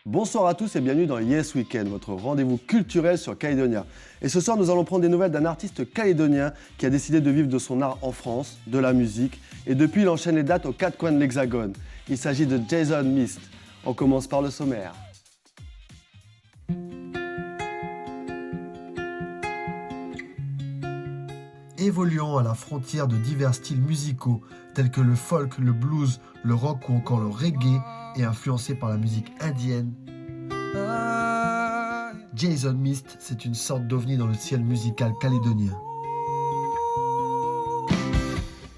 Bonsoir à tous et bienvenue dans Yes Weekend, votre rendez-vous culturel sur Calédonia. Et ce soir, nous allons prendre des nouvelles d'un artiste calédonien qui a décidé de vivre de son art en France, de la musique, et depuis, il enchaîne les dates aux quatre coins de l'Hexagone. Il s'agit de Jason Mist. On commence par le sommaire. Évoluant à la frontière de divers styles musicaux tels que le folk, le blues, le rock ou encore le reggae et influencé par la musique indienne, Jason Mist, c'est une sorte d'ovni dans le ciel musical calédonien.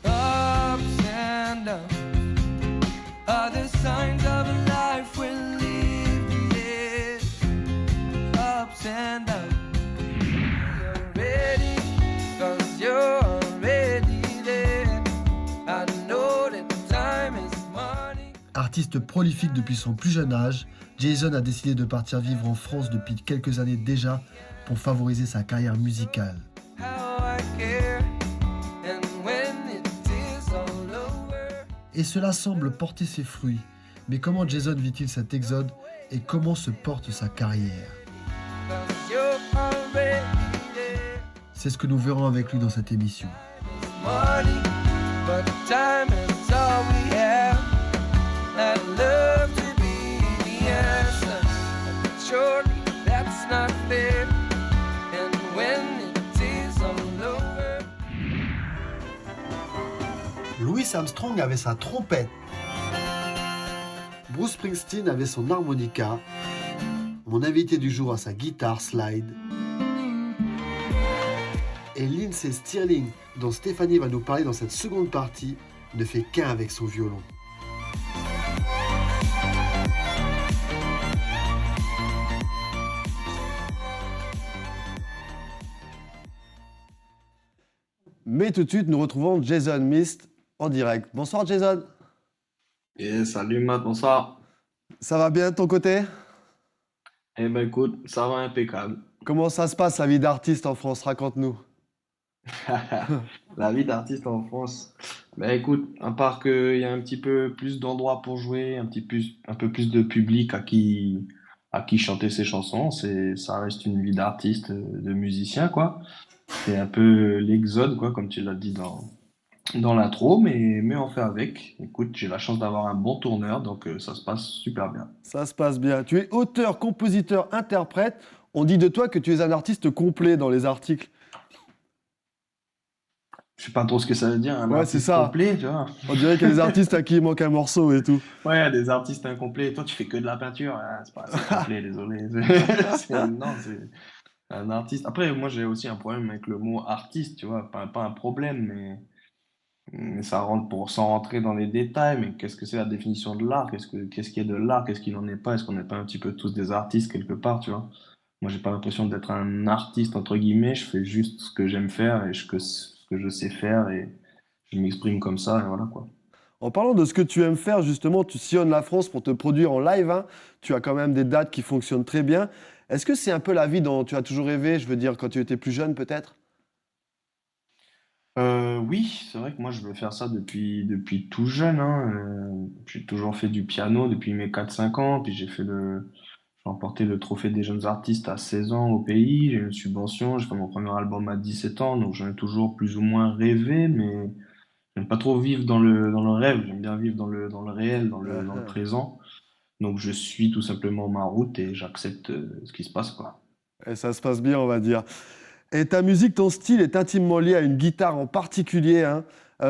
Ups and downs are the signs of a life we're living. Ups and downs. You're ready, 'cause you're already there. I know that time is money. Artiste prolifique depuis son plus jeune âge, Jason a décidé de partir vivre en France depuis quelques années déjà pour favoriser sa carrière musicale. How I care, and when it is all over. Et cela semble porter ses fruits. Mais comment Jason vit-il cet exode et comment se porte sa carrière? 'Cause you're already there. C'est ce que nous verrons avec lui dans cette émission. Money, but time is all we have. I'd love to be the answer, but surely that's not fair. And when it is all over. Louis Armstrong avait sa trompette. Bruce Springsteen avait son harmonica. Mon invité du jour a sa guitare slide. Et Lindsey Stirling, dont Stéphanie va nous parler dans cette seconde partie, ne fait qu'un avec son violon. Mais tout de suite, nous retrouvons Jason Mist en direct. Bonsoir Jason, Et salut Matt, bonsoir. ça va bien de ton côté? Eh ben écoute, ça va impeccable. Comment ça se passe la vie d'artiste en France? Raconte-nous. La vie d'artiste en France. Ben écoute, à part qu'il y a un petit peu plus d'endroits pour jouer, un peu plus de public à qui chanter ses chansons, ça reste une vie d'artiste, de musicien, quoi. C'est un peu l'exode, quoi, comme tu l'as dit dans l'intro, mais on fait avec. Écoute, j'ai la chance d'avoir un bon tourneur, donc ça se passe super bien. Ça se passe bien. Tu es auteur, compositeur, interprète. On dit de toi que tu es un artiste complet dans les articles. Je sais pas trop ce que ça veut dire, un Ouais, c'est artiste ça. complet, tu vois. On dirait qu'il y a des artistes à qui il manque un morceau et tout. Ouais, des artistes incomplets. Toi, tu fais que de la peinture. Ah, c'est pas assez complet, désolé. Non, c'est un artiste. Après, moi, j'ai aussi un problème avec le mot artiste, tu vois. Pas un problème, mais ça rentre sans rentrer dans les détails. Mais qu'est-ce que c'est la définition de l'art? Qu'est-ce qui est de l'art? Qu'est-ce qui n'en est pas? Est-ce qu'on n'est pas un petit peu tous des artistes quelque part, tu vois? Moi, j'ai pas l'impression d'être un artiste, entre guillemets. Je fais juste ce que j'aime faire et ce que je sais faire et je m'exprime comme ça et voilà, quoi. En parlant de ce que tu aimes faire, justement, tu sillonnes la France pour te produire en live, hein. Tu as quand même des dates qui fonctionnent très bien. Est-ce que c'est un peu la vie dont tu as toujours rêvé, je veux dire, quand tu étais plus jeune, peut-être? Oui, c'est vrai que moi je veux faire ça depuis tout jeune, hein. J'ai toujours fait du piano depuis mes 4 5 ans, puis j'ai remporté le trophée des jeunes artistes à 16 ans au pays, j'ai eu une subvention, j'ai fait mon premier album à 17 ans, donc j'en ai toujours plus ou moins rêvé, mais j'aime pas trop vivre dans le rêve, j'aime bien vivre dans le réel, dans le présent. Donc je suis tout simplement ma route et j'accepte ce qui se passe, quoi. Et ça se passe bien, on va dire. Et ta musique, ton style est intimement lié à une guitare en particulier, hein.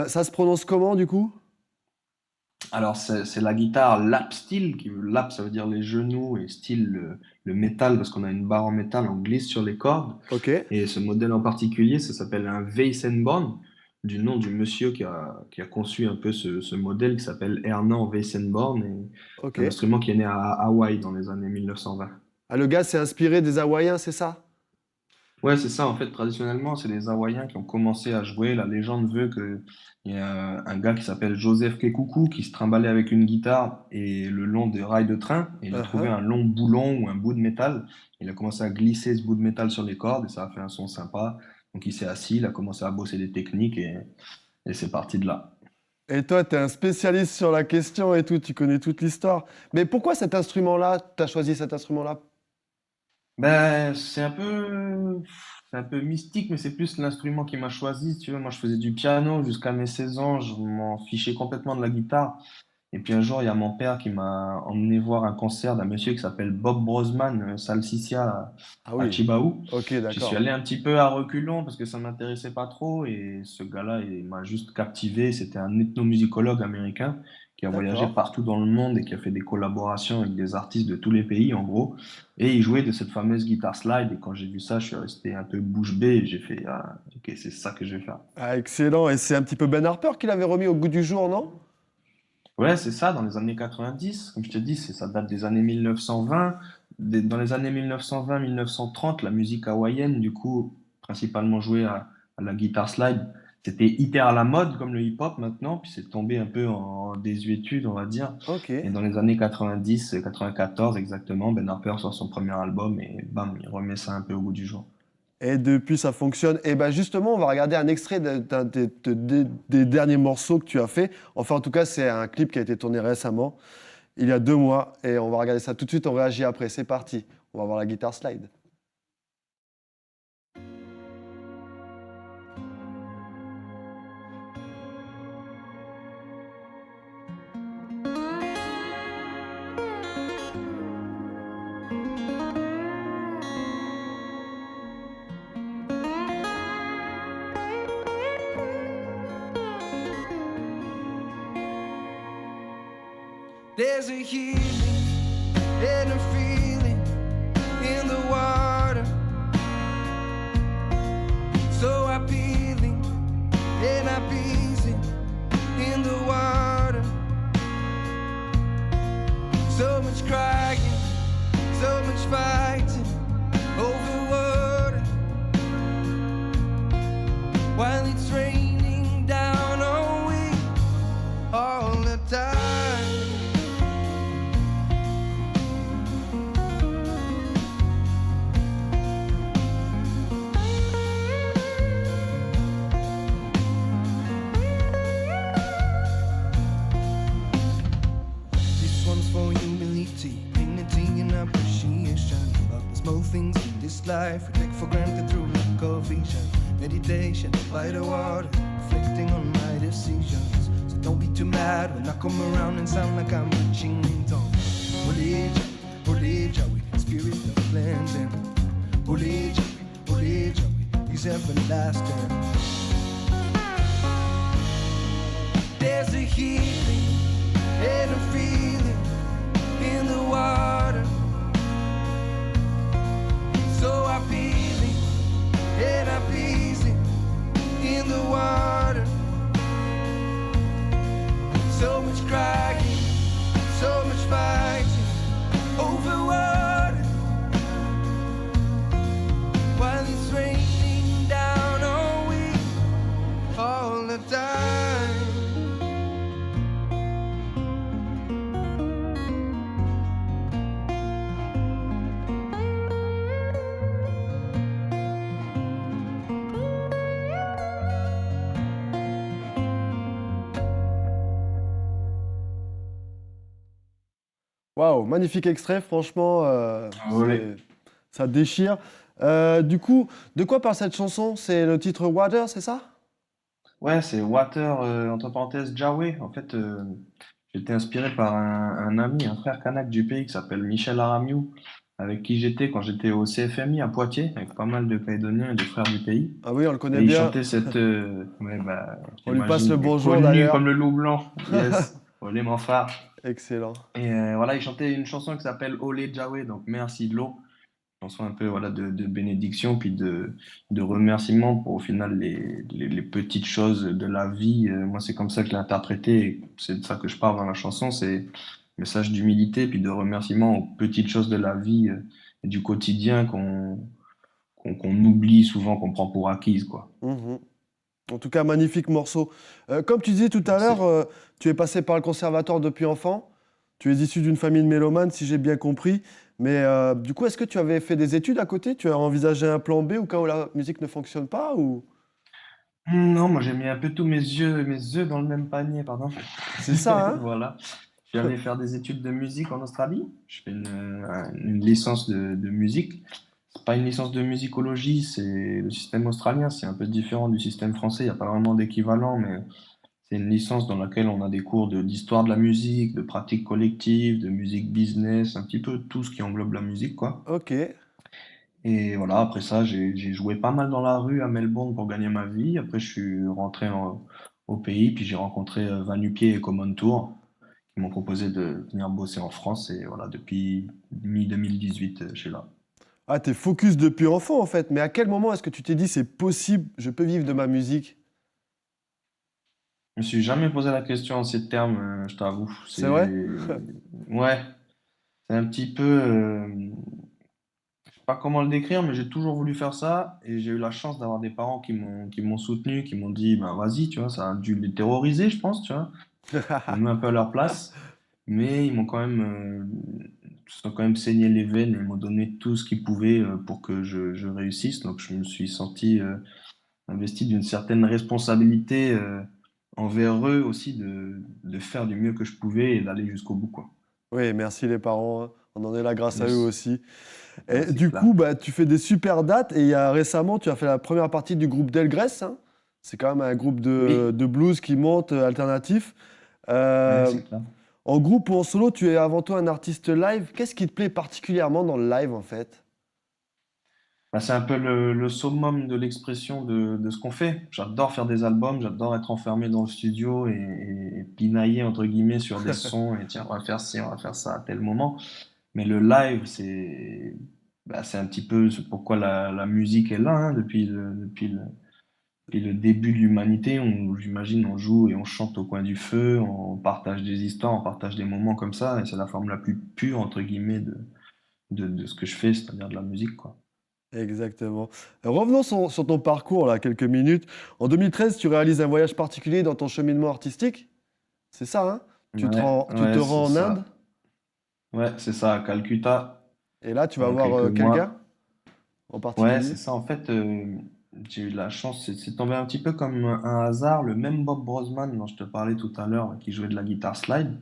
Ça se prononce comment, du coup? Alors, c'est la guitare lap steel. Lap, ça veut dire les genoux et steel, le métal, parce qu'on a une barre en métal, on glisse sur les cordes. Ok, Et ce modèle en particulier, ça s'appelle un Weissenborn, du nom du monsieur qui a conçu un peu ce modèle qui s'appelle Hernan Weissenborn. Et ok. c'est un instrument qui est né à Hawaï dans les années 1920. Ah, le gars s'est inspiré des Hawaïens, c'est ça? Ouais, c'est ça. En fait, traditionnellement, c'est les Hawaïens qui ont commencé à jouer. La légende veut qu'il y a un gars qui s'appelle Joseph Kekuku qui se trimballait avec une guitare et le long des rails de train. Et il a trouvé Uh-huh. un long boulon ou un bout de métal. Il a commencé à glisser ce bout de métal sur les cordes et ça a fait un son sympa. Donc il s'est assis, il a commencé à bosser des techniques et c'est parti de là. Et toi, tu es un spécialiste sur la question et tout, tu connais toute l'histoire. Mais pourquoi cet instrument-là, tu as choisi cet instrument-là? Ben, c'est un peu mystique, mais c'est plus l'instrument qui m'a choisi. Si tu veux, moi, je faisais du piano jusqu'à mes 16 ans. Je m'en fichais complètement de la guitare. Et puis un jour, il y a mon père qui m'a emmené voir un concert d'un monsieur qui s'appelle Bob Brosman, Salsiccia Ah à oui, Chibaou. ok, J'y suis d'accord. allé un petit peu à reculons parce que ça m'intéressait pas trop et ce gars-là, il m'a juste captivé. C'était un ethnomusicologue américain qui a voyagé D'accord. partout dans le monde et qui a fait des collaborations avec des artistes de tous les pays, en gros. Et il jouait de cette fameuse guitare slide. Et quand j'ai vu ça, je suis resté un peu bouche bée et j'ai fait, ah, ok, c'est ça que je vais faire. Ah, excellent. Et c'est un petit peu Ben Harper qui l'avait remis au goût du jour, non? Ouais, c'est ça, dans les années 90, comme je te dis, ça date des années 1920. Dans les années 1920-1930, la musique hawaïenne, du coup, principalement jouée à la guitare slide, c'était hyper à la mode, comme le hip-hop maintenant, puis c'est tombé un peu en désuétude, on va dire. Ok. Et dans les années 90, 94 exactement, Ben Harper sort son premier album et bam, il remet ça un peu au goût du jour. Et depuis, ça fonctionne. Et ben justement, on va regarder un extrait des derniers morceaux que tu as fait. Enfin, en tout cas, c'est un clip qui a été tourné récemment, il y a 2 mois. Et on va regarder ça tout de suite, on réagit après. C'est parti. On va voir la guitare slide. There's a healing and a feeling in the water, so appealing and appeasing in the water. So much crying, so much fighting over water, while it's raining down on we all the time. This one's for humility, dignity and appreciation about the small things in this life we take for granted through lack of vision. Meditation by the water, reflecting on my decisions. So don't be too mad when I come around and sound like I'm preaching in tongues. Holy Yahweh, spirit of cleansing. Holy Yahweh, he's everlasting. There's a healing and a feeling in the water, so appealing and appeasing in the water. So much crying, so much fighting over water, while it's raining down on we all the time. Waouh, magnifique extrait, franchement, Olé. ça déchire. Du coup, de quoi parle cette chanson? C'est le titre Water, c'est ça? Ouais, c'est Water, entre parenthèses, Jawe. En fait, j'étais inspiré par un ami, un frère kanak du pays qui s'appelle Michel Aramiou, avec qui j'étais quand j'étais au CFMI à Poitiers, avec pas mal de Calédoniens et de frères du pays. Ah oui, on le connaît Et il bien. chantait cette. Ouais, bah, On lui passe j'imagine, le il est bonjour connu d'ailleurs. comme le loup blanc. Yes, Olé mon frère. Excellent. Et voilà, il chantait une chanson qui s'appelle Olé Jawe, donc merci de l'eau. Chanson un peu voilà, de bénédiction, puis de remerciement pour au final les petites choses de la vie. Moi, c'est comme ça que je l'ai interprété, et c'est de ça que je parle dans la chanson, c'est message d'humilité, puis de remerciement aux petites choses de la vie et du quotidien qu'on oublie souvent, qu'on prend pour acquises, quoi. Mhm. En tout cas, magnifique morceau. Comme tu disais tout à Merci. l'heure, tu es passé par le conservatoire depuis enfant. Tu es issu d'une famille de mélomanes, si j'ai bien compris. Mais du coup, est-ce que tu avais fait des études à côté? Tu as envisagé un plan B au cas où la musique ne fonctionne pas ou... Non, moi j'ai mis un peu tous mes œufs dans le même panier, pardon. C'est ça, hein? Voilà. Je suis allé faire des études de musique en Australie. Je fais une licence de musique. C'est pas une licence de musicologie, c'est le système australien, c'est un peu différent du système français. Il n'y a pas vraiment d'équivalent, mais c'est une licence dans laquelle on a des cours d'histoire de la musique, de pratique collective, de musique business, un petit peu tout ce qui englobe la musique, quoi. Ok. Et voilà, après ça, j'ai joué pas mal dans la rue à Melbourne pour gagner ma vie. Après, je suis rentré au pays, puis j'ai rencontré Vanupier et Common Tour, qui m'ont proposé de venir bosser en France. Et voilà, depuis mi-2018, je suis là. Ah, t'es focus depuis enfant en fait. Mais à quel moment est-ce que tu t'es dit c'est possible, je peux vivre de ma musique? Je me suis jamais posé la question en ces termes, je t'avoue. C'est vrai? Ouais, c'est un petit peu, je sais pas comment le décrire, mais j'ai toujours voulu faire ça et j'ai eu la chance d'avoir des parents qui m'ont soutenu, qui m'ont dit, ben vas-y, tu vois, ça a dû les terroriser, je pense, tu vois. Je me mets un peu à leur place, mais ils m'ont quand même, se sont quand même saigné les veines et m'ont donné tout ce qu'ils pouvaient pour que je réussisse. Donc je me suis senti investi d'une certaine responsabilité envers eux aussi de faire du mieux que je pouvais et d'aller jusqu'au bout, quoi. Oui, merci les parents, hein. On en est là grâce à eux Yes. aussi. Ouais, Et c'est du clair. coup, bah, tu fais des super dates et il y a récemment, tu as fait la première partie du groupe Delgrès, hein. C'est quand même un groupe Oui, de blues qui monte alternatif. ouais, Euh, c'est clair. En groupe ou en solo, tu es avant tout un artiste live. Qu'est-ce qui te plaît particulièrement dans le live en fait? Bah, c'est un peu le summum de l'expression de ce qu'on fait. J'adore faire des albums, j'adore être enfermé dans le studio et pinailler entre guillemets sur des sons et tiens, on va faire ci, on va faire ça à tel moment. Mais le live, c'est un petit peu c'est pourquoi la musique est là hein, depuis le début de l'humanité. J'imagine, on joue et on chante au coin du feu, on partage des histoires, on partage des moments comme ça, et c'est la forme la plus pure entre guillemets de ce que je fais, c'est-à-dire de la musique, quoi. Exactement. Revenons sur ton parcours là, quelques minutes. En 2013, tu réalises un voyage particulier dans ton cheminement artistique. C'est ça, hein? Ouais, Tu te ouais, c'est rends en Inde ça. Ouais, c'est ça, à Calcutta, et là, tu vas pendant voir quelques quelqu'un mois. en Ouais, particulier. c'est ça. En fait, j'ai eu de la chance. C'est tombé un petit peu comme un hasard. Le même Bob Brosman dont je te parlais tout à l'heure, qui jouait de la guitare slide,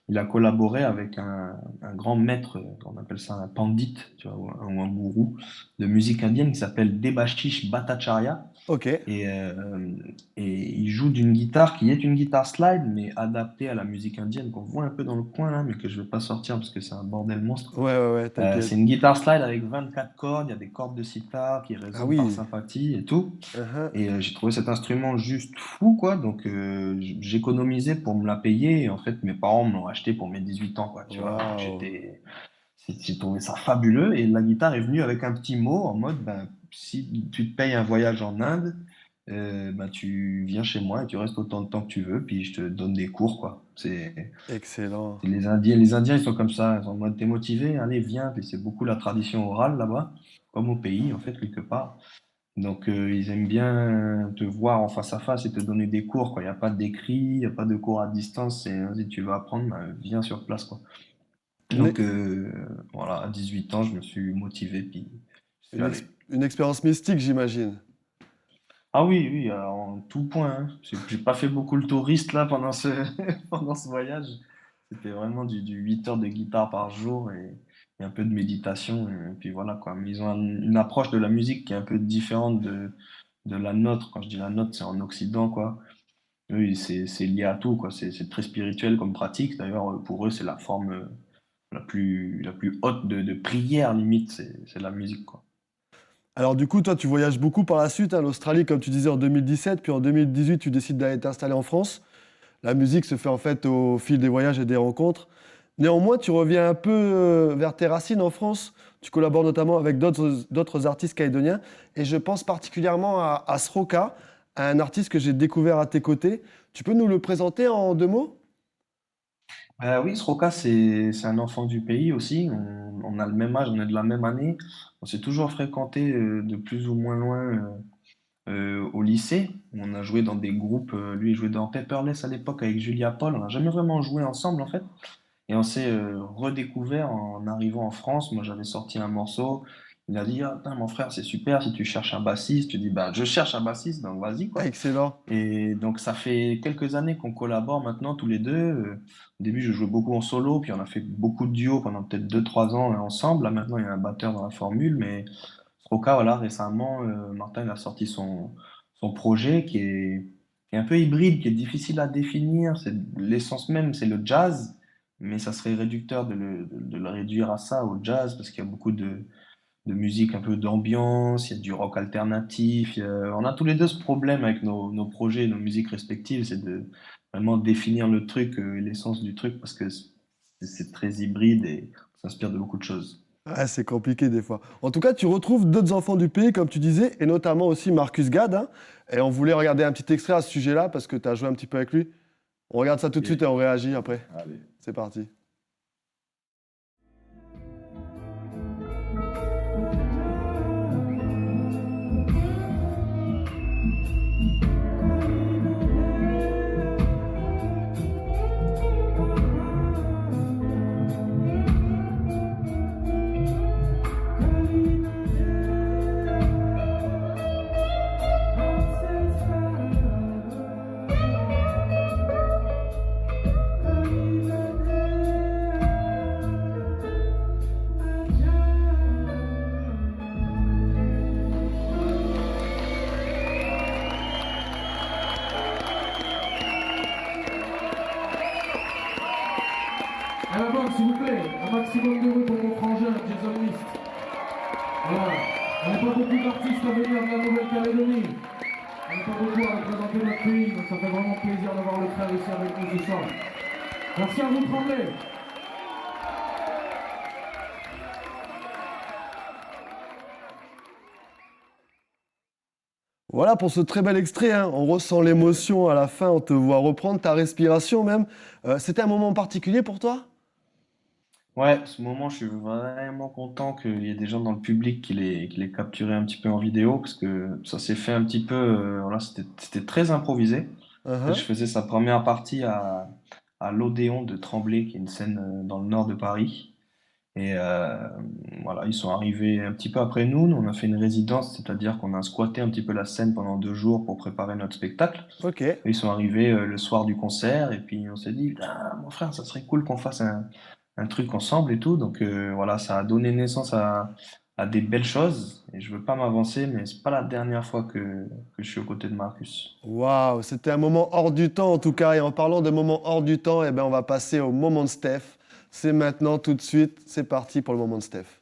il a collaboré avec un grand maître, on appelle ça un pandit, tu vois, ou un gourou de musique indienne qui s'appelle Debashish Bhattacharya. Ok. Et il joue d'une guitare qui est une guitare slide, mais adaptée à la musique indienne qu'on voit un peu dans le coin là, mais que je vais pas sortir parce que c'est un bordel monstre. Ouais, ouais, ouais, C'est t'inquiète. une guitare slide avec 24 cordes, il y a des cordes de sitar qui Ah résonnent par oui. sympathie et tout. Uhum. Et j'ai trouvé cet instrument juste fou, quoi. Donc j'économisais pour me la payer. Et en fait, mes parents me l'ont acheté pour mes 18 ans, quoi. Tu vois. Donc Waouh. j'ai trouvé ça fabuleux. Et la guitare est venue avec un petit mot en mode, ben, si tu te payes un voyage en Inde, ben, tu viens chez moi et tu restes autant de temps que tu veux, puis je te donne des cours, quoi. Excellent. Les Indiens, ils sont comme ça, ils sont en mode t'es motivé, allez, viens, puis c'est beaucoup la tradition orale là-bas, comme au pays, en fait, quelque part. Donc, ils aiment bien te voir en face à face et te donner des cours, quoi. Il n'y a pas d'écrit, il n'y a pas de cours à distance, c'est vas-y, tu veux apprendre, ben, viens sur place, quoi. Une, Donc, e- voilà, à 18 ans, je me suis motivé, puis je suis allé. une expérience mystique, j'imagine. Ah oui, oui, en tout point, hein. J'ai pas fait beaucoup le touriste là pendant ce, pendant ce voyage. C'était vraiment du 8 heures de guitare par jour et un peu de méditation. Et puis voilà quoi. Mais ils ont une approche de la musique qui est un peu différente de la nôtre. Quand je dis la nôtre, c'est en Occident quoi. Eux, c'est lié à tout quoi. C'est très spirituel comme pratique. D'ailleurs, pour eux, c'est la forme la plus haute de prière limite. C'est la musique quoi. Alors du coup, toi, tu voyages beaucoup par la suite, hein, l'Australie, comme tu disais, en 2017, puis en 2018, tu décides d'aller t'installer en France. La musique se fait en fait au fil des voyages et des rencontres. Néanmoins, tu reviens un peu vers tes racines en France. Tu collabores notamment avec d'autres artistes calédoniens. Et je pense particulièrement à Sroka, un artiste que j'ai découvert à tes côtés. Tu peux nous le présenter en deux mots? Oui, Sroka, c'est un enfant du pays aussi. On a le même âge, on est de la même année. On s'est toujours fréquenté de plus ou moins loin au lycée. On a joué dans des groupes. Lui, il jouait dans Pepperless à l'époque avec Julia Paul. On n'a jamais vraiment joué ensemble en fait. Et on s'est redécouvert en arrivant en France. Moi, j'avais sorti un morceau. Il a dit, ah, putain, mon frère, c'est super, si tu cherches un bassiste, tu dis, bah, je cherche un bassiste, donc vas-y, Ah, quoi. excellent. Et donc, ça fait quelques années qu'on collabore maintenant tous les deux. Au début, je jouais beaucoup en solo, puis on a fait beaucoup de duos pendant peut-être 2, 3 ans ensemble. Là, maintenant, il y a un batteur dans la formule, mais Sroka, voilà, récemment, Martin il a sorti son projet qui est un peu hybride, qui est difficile à définir. C'est l'essence même, c'est le jazz, mais ça serait réducteur de le réduire à ça, au jazz, parce qu'il y a beaucoup de musique un peu d'ambiance, il y a du rock alternatif. On a tous les deux ce problème avec nos projets et nos musiques respectives, c'est de vraiment définir le truc, l'essence du truc, parce que c'est très hybride et on s'inspire de beaucoup de choses. Ah, c'est compliqué des fois. En tout cas, tu retrouves d'autres enfants du pays, comme tu disais, et notamment aussi Marcus Gad, hein. Et on voulait regarder un petit extrait à ce sujet-là, parce que tu as joué un petit peu avec lui. On regarde ça tout de suite et on réagit après. Allez. C'est parti. À la banque, s'il vous plaît, un maximum de bruit pour mon frangin, Jason Mist. Voilà. On n'est pas beaucoup d'artistes à venir de la Nouvelle-Calédonie. On n'est pas beaucoup à représenter notre pays, donc ça fait vraiment plaisir d'avoir le frère ici avec nous ce soir. Merci à vous, Tremblay. Voilà pour ce très bel extrait, hein. On ressent l'émotion à la fin, on te voit reprendre ta respiration même. C'était un moment particulier pour toi? Ouais, ce moment, je suis vraiment content qu'il y ait des gens dans le public qui l'aient capturé un petit peu en vidéo, parce que ça s'est fait un petit peu, voilà, c'était très improvisé. En fait, je Uhum. faisais sa première partie à l'Odéon de Tremblay, qui est une scène dans le nord de Paris. Et voilà, ils sont arrivés un petit peu après nous. Nous, on a fait une résidence, c'est-à-dire qu'on a squatté un petit peu la scène pendant 2 jours pour préparer notre spectacle. Ok. Et ils sont arrivés le soir du concert, et puis on s'est dit, ah, mon frère, ça serait cool qu'on fasse un truc ensemble et tout. Donc voilà, ça a donné naissance à des belles choses. Et je veux pas m'avancer, mais c'est pas la dernière fois que je suis aux côtés de Marcus. Waouh, c'était un moment hors du temps en tout cas. Et en parlant de moments hors du temps, eh ben, on va passer au moment de Steph. C'est maintenant, tout de suite. C'est parti pour le moment de Steph.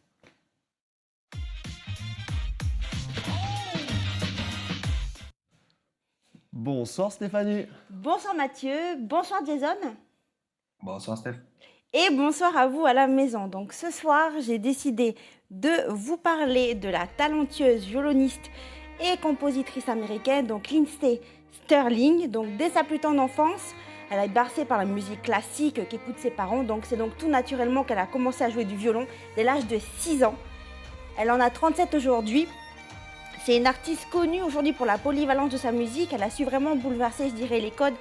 Bonsoir Stéphanie. Bonsoir Mathieu, bonsoir Jason Bonsoir Steph. et bonsoir à vous à la maison. Donc ce soir, j'ai décidé de vous parler de la talentueuse violoniste et compositrice américaine, donc Lindsey Stirling. Donc dès sa plus tendre enfance, elle est bercée par la musique classique qu'écoutent ses parents. Donc c'est donc tout naturellement qu'elle a commencé à jouer du violon dès l'âge de 6 ans. Elle en a 37 aujourd'hui. C'est une artiste connue aujourd'hui pour la polyvalence de sa musique. Elle a su vraiment bouleverser, je dirais, les codes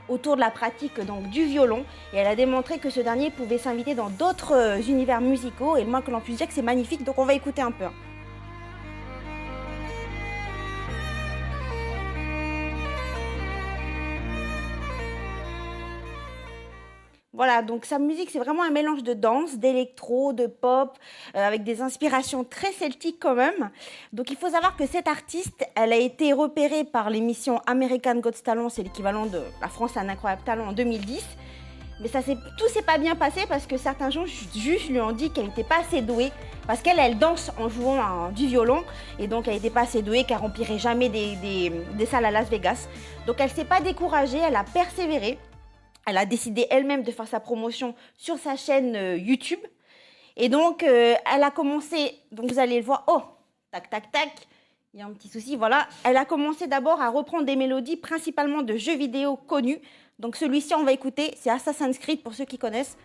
autour de la pratique donc, du violon. Et elle a démontré que ce dernier pouvait s'inviter dans d'autres univers musicaux. Et le moins que l'on puisse dire que c'est magnifique. Donc on va écouter un peu. Voilà, donc sa musique, c'est vraiment un mélange de danse, d'électro, de pop, avec des inspirations très celtiques quand même. Donc il faut savoir que cette artiste, elle a été repérée par l'émission American Got Talent, c'est l'équivalent de La France a un incroyable talent en 2010. Mais tout s'est pas bien passé parce que certains juges lui ont dit qu'elle n'était pas assez douée. Parce qu'elle danse en jouant du violon. Et donc elle n'était pas assez douée, qu'elle remplirait jamais des salles à Las Vegas. Donc elle ne s'est pas découragée, elle a persévéré. Elle a décidé elle-même de faire sa promotion sur sa chaîne YouTube. Et donc, elle a commencé, donc vous allez le voir, oh, tac, tac, tac, il y a un petit souci, voilà. Elle a commencé d'abord à reprendre des mélodies, principalement de jeux vidéo connus. Donc celui-ci, on va écouter, c'est Assassin's Creed pour ceux qui connaissent.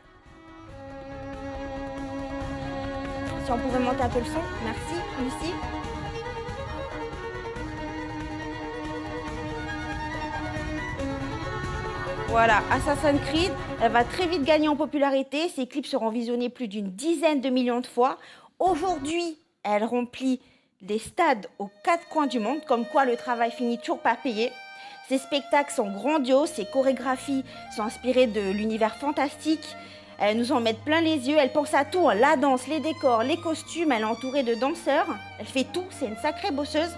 Si on pouvait monter un peu le son, merci, Lucie. Voilà, Assassin's Creed, elle va très vite gagner en popularité. Ses clips seront visionnés plus d'une dizaine de millions de fois. Aujourd'hui, Elle remplit des stades aux quatre coins du monde, comme quoi le travail finit toujours pas payé. Ses spectacles sont grandioses, ses chorégraphies sont inspirées de l'univers fantastique. Elle nous en met plein les yeux, elle pense à tout, hein, la danse, les décors, les costumes, elle est entourée de danseurs. Elle fait tout, c'est une sacrée bosseuse.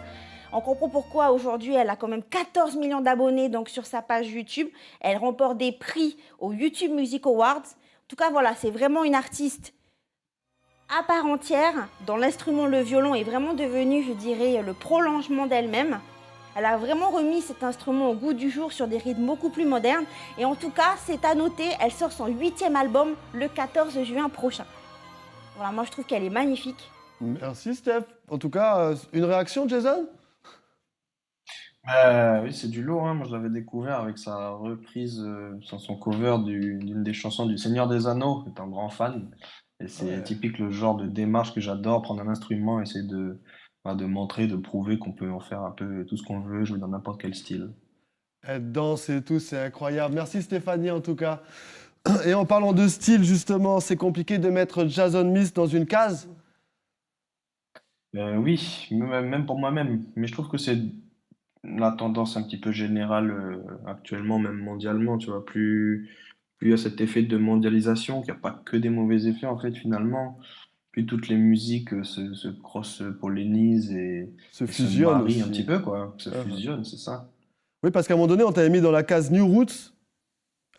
On comprend pourquoi aujourd'hui elle a quand même 14 millions d'abonnés donc sur sa page YouTube. Elle remporte des prix aux YouTube Music Awards. En tout cas voilà, c'est vraiment une artiste à part entière, dont l'instrument, le violon, est vraiment devenu, je dirais, le prolongement d'elle-même. Elle a vraiment remis cet instrument au goût du jour sur des rythmes beaucoup plus modernes. Et en tout cas, c'est à noter, elle sort son 8e album le 14 juin prochain. Voilà, moi je trouve qu'elle est magnifique. Merci Steph. En tout cas, une réaction, Jason? Oui, c'est du lourd, hein. Moi, je l'avais découvert avec sa reprise, son cover d'une des chansons du Seigneur des Anneaux. C'est un grand fan. Et c'est Ouais. typique le genre de démarche que j'adore, prendre un instrument, essayer de montrer, de prouver qu'on peut en faire un peu tout ce qu'on veut, jouer dans n'importe quel style. Elle danse et tout, c'est incroyable. Merci Stéphanie en tout cas. Et en parlant de style, justement, c'est compliqué de mettre Jason Miss dans une case? Oui, même pour moi-même. Mais je trouve que c'est la tendance un petit peu générale actuellement, même mondialement, tu vois. Plus il y a cet effet de mondialisation, qu'il n'y a pas que des mauvais effets en fait finalement. Plus toutes les musiques se cross-pollinisent Se et se fusionne marient un petit aussi. peu, quoi. Se Uh-huh. fusionnent, c'est ça. Oui, parce qu'à un moment donné, on t'avait mis dans la case New Roots.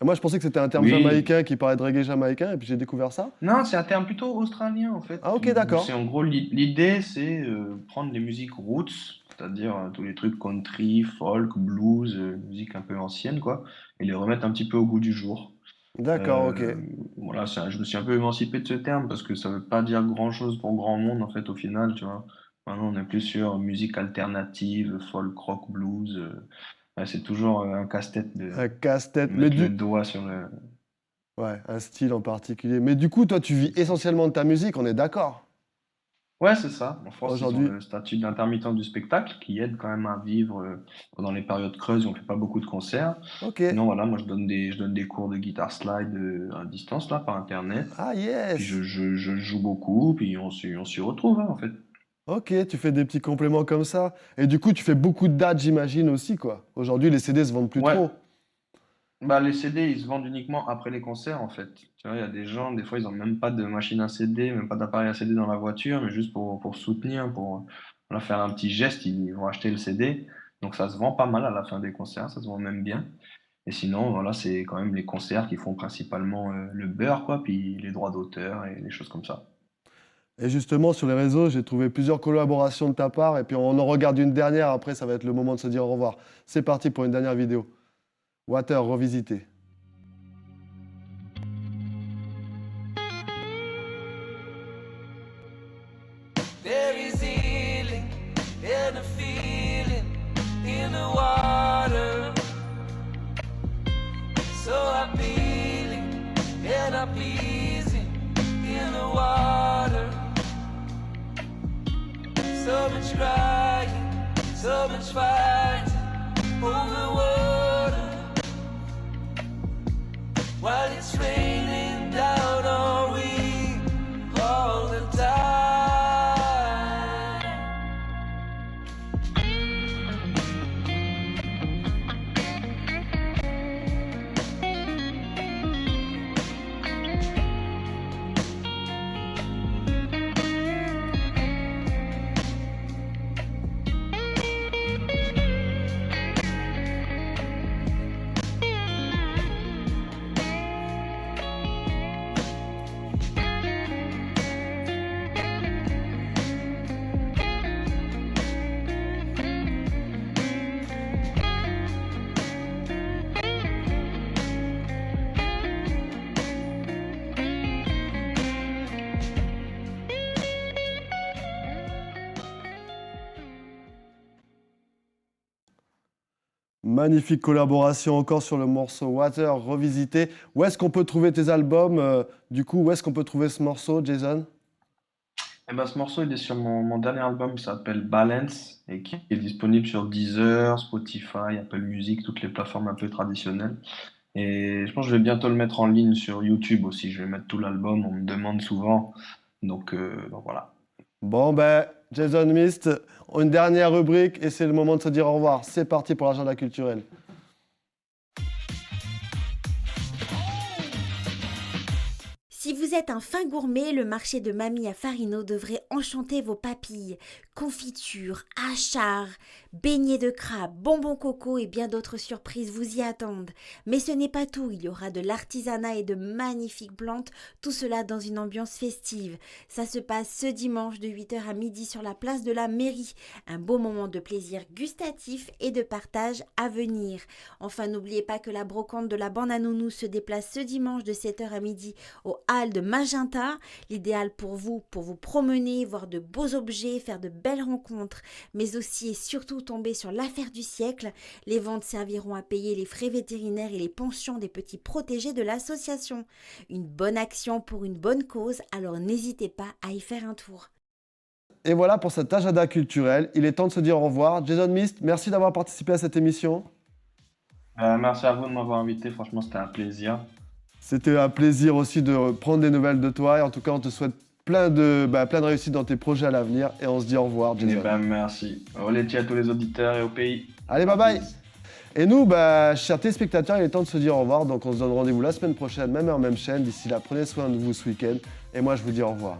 Et moi, je pensais que c'était un terme Oui. jamaïcain qui parlait de reggae jamaïcain, et puis j'ai découvert ça. Non, c'est un terme plutôt australien en fait. Ah, ok, C'est d'accord. en gros l'idée, c'est prendre les musiques roots, c'est-à-dire tous les trucs country, folk, blues, musique un peu ancienne quoi, et les remettre un petit peu au goût du jour. D'accord, ok. Voilà, je me suis un peu émancipé de ce terme parce que ça veut pas dire grand-chose pour grand monde en fait au final, tu vois. Maintenant, on est plus sur musique alternative, folk, rock, blues. Ouais, c'est toujours un casse-tête de Un casse-tête. Mais mettre le doigt sur le. Ouais, un style en particulier. Mais du coup, toi, tu vis essentiellement de ta musique, on est d'accord? Ouais, c'est ça. En France, ils ont Aujourd'hui. le statut d'intermittent du spectacle qui aide quand même à vivre pendant les périodes creuses où on fait pas beaucoup de concerts. Ok. Sinon, voilà, moi je donne des cours de guitare slide à distance là par internet. Ah, Puis yes. je joue beaucoup, puis on s'y retrouve hein, en fait. Ok, tu fais des petits compléments comme ça. Et du coup, tu fais beaucoup de dates, j'imagine aussi, quoi. Aujourd'hui, les CD se vendent plus Ouais, trop. bah les CD ils se vendent uniquement après les concerts en fait. Tu vois, il y a des gens, des fois ils ont même pas de machine à CD, même pas d'appareil à CD dans la voiture, mais juste pour soutenir, pour voilà, faire un petit geste, ils vont acheter le CD. Donc ça se vend pas mal à la fin des concerts, ça se vend même bien. Et sinon, voilà, c'est quand même les concerts qui font principalement le beurre, quoi, puis les droits d'auteur et les choses comme ça. Et justement, sur les réseaux, j'ai trouvé plusieurs collaborations de ta part. Et puis, on en regarde une dernière. Après, ça va être le moment de se dire au revoir. C'est parti pour une dernière vidéo. Water revisité. There is healing and a feeling in the water. So appealing and appeasing in the water. So much crying, so much fighting over water. While it's raining down on we all the time. Magnifique collaboration encore sur le morceau Water revisité. Où est-ce qu'on peut trouver tes albums? Du coup, où est-ce qu'on peut trouver ce morceau, Jason? Et ben, ce morceau, il est sur mon dernier album qui s'appelle Balance et qui est disponible sur Deezer, Spotify, Apple Music, toutes les plateformes un peu traditionnelles. Et je pense que je vais bientôt le mettre en ligne sur YouTube aussi. Je vais mettre tout l'album, on me demande souvent. Donc voilà. Bon ben, Jason Mist, une dernière rubrique et c'est le moment de se dire au revoir. C'est parti pour l'agenda culturel. Si vous êtes un fin gourmet, le marché de Mamie à Farino devrait enchanter vos papilles. Confitures, achards, beignets de crabe, bonbons coco et bien d'autres surprises vous y attendent. Mais ce n'est pas tout, il y aura de l'artisanat et de magnifiques plantes, tout cela dans une ambiance festive. Ça se passe ce dimanche de 8h à midi sur la place de la mairie. Un beau moment de plaisir gustatif et de partage à venir. Enfin, n'oubliez pas que la brocante de la bande à Nounou se déplace ce dimanche de 7h à midi au Hall de Magenta. L'idéal pour vous promener, voir de beaux objets, faire de belles rencontres, mais aussi et surtout tomber sur l'affaire du siècle. Les ventes serviront à payer les frais vétérinaires et les pensions des petits protégés de l'association. Une bonne action pour une bonne cause, alors n'hésitez pas à y faire un tour. Et voilà pour cet agenda culturel. Il est temps de se dire au revoir. Jason Mist, merci d'avoir participé à cette émission. Merci à vous de m'avoir invité, franchement c'était un plaisir. C'était un plaisir aussi de prendre des nouvelles de toi. Et en tout cas, on te souhaite plein de réussite dans tes projets à l'avenir. Et on se dit au revoir, Jason. Merci. Au laitier à tous les auditeurs et au pays. Allez, bye bye. Et nous, chers téléspectateurs, il est temps de se dire au revoir. Donc on se donne rendez-vous la semaine prochaine, même heure, même chaîne. D'ici là, prenez soin de vous ce week-end. Et moi, je vous dis au revoir.